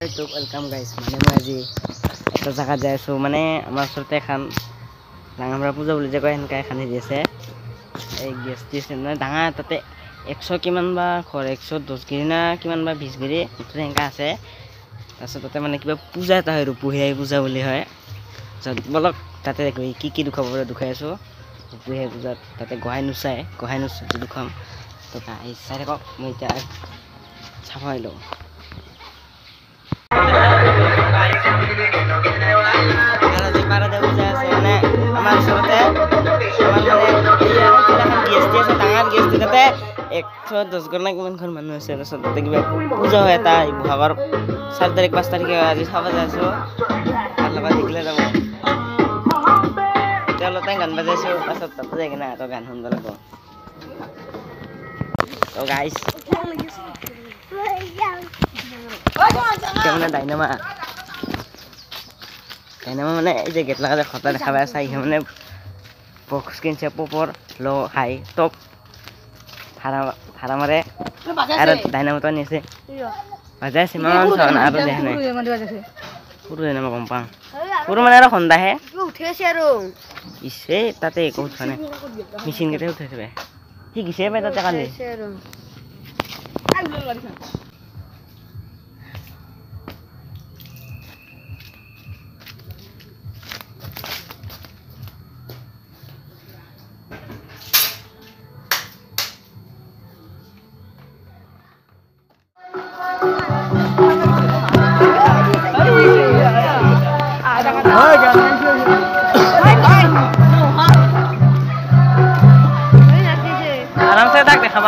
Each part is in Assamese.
YouTube welcome guys. মানে মই আজি এটা জায়গাত যাই আছো মানে আমাৰ ওচৰতে এখন ডাঙৰ পূজা বুলি যে কয় এনেকা এখন হেৰি আছে এই গেছ ষ্টেচন মানে ডাঙৰ তাতে 100 কিমান বা ঘৰ 110 গিৰি না কিমান বা 20 গিৰি মুঠতে এনেকা আছে তাৰপিছত তাতে মানে কিবা পূজা এটা হয় ৰূপহীয়াই পূজা বুলি হয় বলক তাতে কি দুখাবলৈ দুখাই আছো ৰূপহীয়াই পূজাত তাতে গহাই নুচাই দুখাম তো গাইছ চাই থাকক মই এতিয়া চাফাই লওঁ পাৰাদা পূজা আছে মানে আমাৰ ওচৰতে আমাৰ মানে ডাঙৰ গেষ্ট তাতে 110 ঘৰ না কিমান ঘৰ মানুহ আছে তাৰপিছত তাতে কিবা পূজা হয় এটা বহাগৰ 4 তাৰিখ 5 তাৰিখে আজি চাব যাই আছো তাৰ লগত শিকিলে যাব তেওঁলোকে গান বাজাইছো পাছত তাতে যাই কিনে আৰু গান শুনিব লাগিব তো গাইছ মানে ডাইনামা মানে এই যে গেট লাগা খটা দেখা পাই আছে মানে বক্স কিনছে পপৰ লো হাই টপ ভাড়া মাৰে আৰু ডাইনামোটো নিছে বাজাইছে মান চান আৰু দেখা নাই পুৰো এনে মই গম পাম পুৰো মানে আৰু খন্দাহে উঠিছে আৰু ইছে তাতে একো উঠা নাই মেচিন কেটে উঠাইছে বে কি কিছে পাই তাতে কালি आराम से तक देखा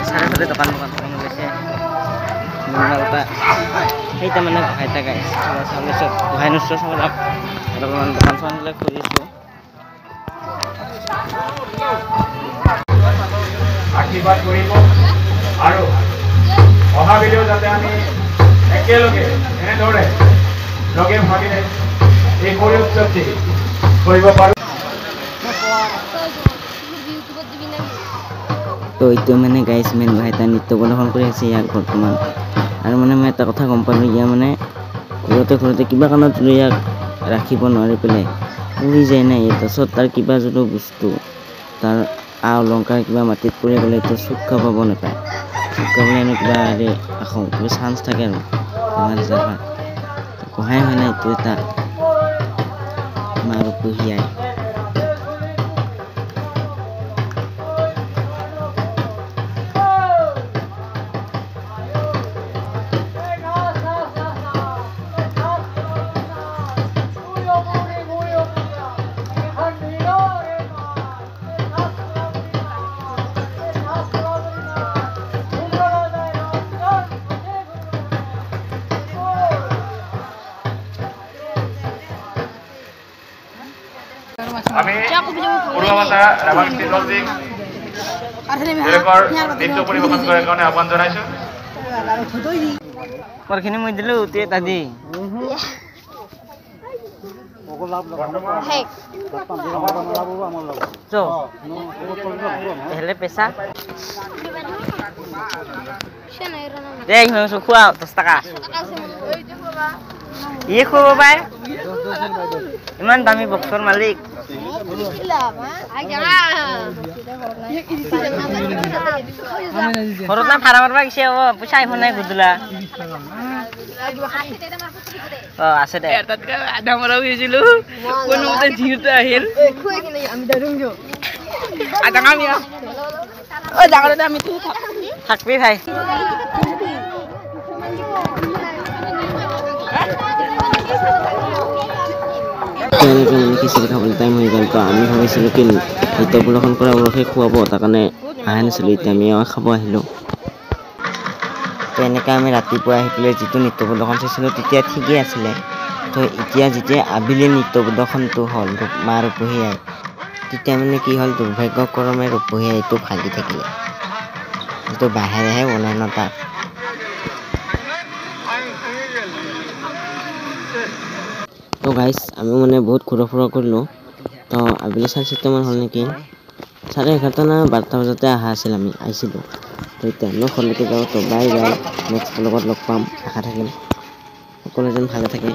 सारे दुकान সেইটা মানে ভাইটা গাইছ সামনে সব ভাই নষ্ট সব দোকান সামনে খুলিছো আশীৰ্বাদ কৰিব আৰু অহা ভিডিও যাতে আমি একেলগে এনেদৰে লগে ভাগে এই কৰি উৎসৱটি কৰিব পাৰো তো এইটো মানে গাইছ মেন ভাইটা নৃত্য প্ৰদৰ্শন কৰি আছে ইয়াক বৰ্তমান আৰু মানে মই এটা কথা গম পালোঁ ইয়া মানে ঘৰতে কিবা কাৰণত ইয়াক ৰাখিব নোৱাৰি পেলাই উৰি যায় নাই তাৰপিছত তাৰ কিবা যদি বস্তু তাৰ অলংকাৰ কিবা মাটিত পৰি গ'লে এইটো চুক্কা পাব নাপায় চুক্কা বুলি আমি কিবা কিবা চান্স থাকে আৰু আমাৰ জেগা কহাই হয় নাই এইটো এটা আমাৰ ৰূপহীয়াই আমি পূৰ্ববাসা ৰাভাং চিজলজিক নৃত্য পৰিৱেশন কৰাৰ কাৰণে আহ্বান জনাইছো পৰখিনি মই দিলো তে দাদি হেলে পেছা দে ইমান খোৱা 10 টাকা ইয়ে খুৱাব পাই ইমান দামী বক্সৰ মালিক ঘৰত না ভাড়া মাৰবা গৈছে পইচা আহিব নাই গুদুলা আছে দে আধা মৰা হৈছিলো কোনোমতে জিউতে আহিল আধা আমি জাগাতে আমি থাকবি ভাই খিচিৰি খাবলৈ টাইম হৈ গ'ল তো আমি ভাবিছিলোঁ কি নৃত্য প্ৰদৰ্শন কৰা ওৰসে খুৱাব তাৰ কাৰণে আহা নাছিলোঁ এতিয়া আমি খাব আহিলোঁ তো এনেকৈ আমি ৰাতিপুৱা আহি পেলাই যিটো নৃত্য প্ৰদৰ্শন চাইছিলোঁ তেতিয়া ঠিকেই আছিলে তো এতিয়া যেতিয়া আবেলি নৃত্য প্ৰদৰ্শনটো হ'ল মা ৰূপহীয়াই তেতিয়া মানে কি হ'ল দুৰ্ভাগ্যক্ৰমে ৰূপহীয়াইটো ভাগি থাকিলে এইটো বাহিৰেহে বনাই ন তাত তো গাইজ আমি মানে বহুত ঘূৰা ফুৰা কৰিলোঁ তো আবেলি 4:30মান হ'ল নেকি 11:30 না 12টা বজাতে আহিছিলোঁ তো এতিয়া আমি ঘৰলৈকে যাওঁ তো বাই বাই নেক্সট ব্লগত লগ পাম আশা থাকিল সকলো যেন ভালে থাকে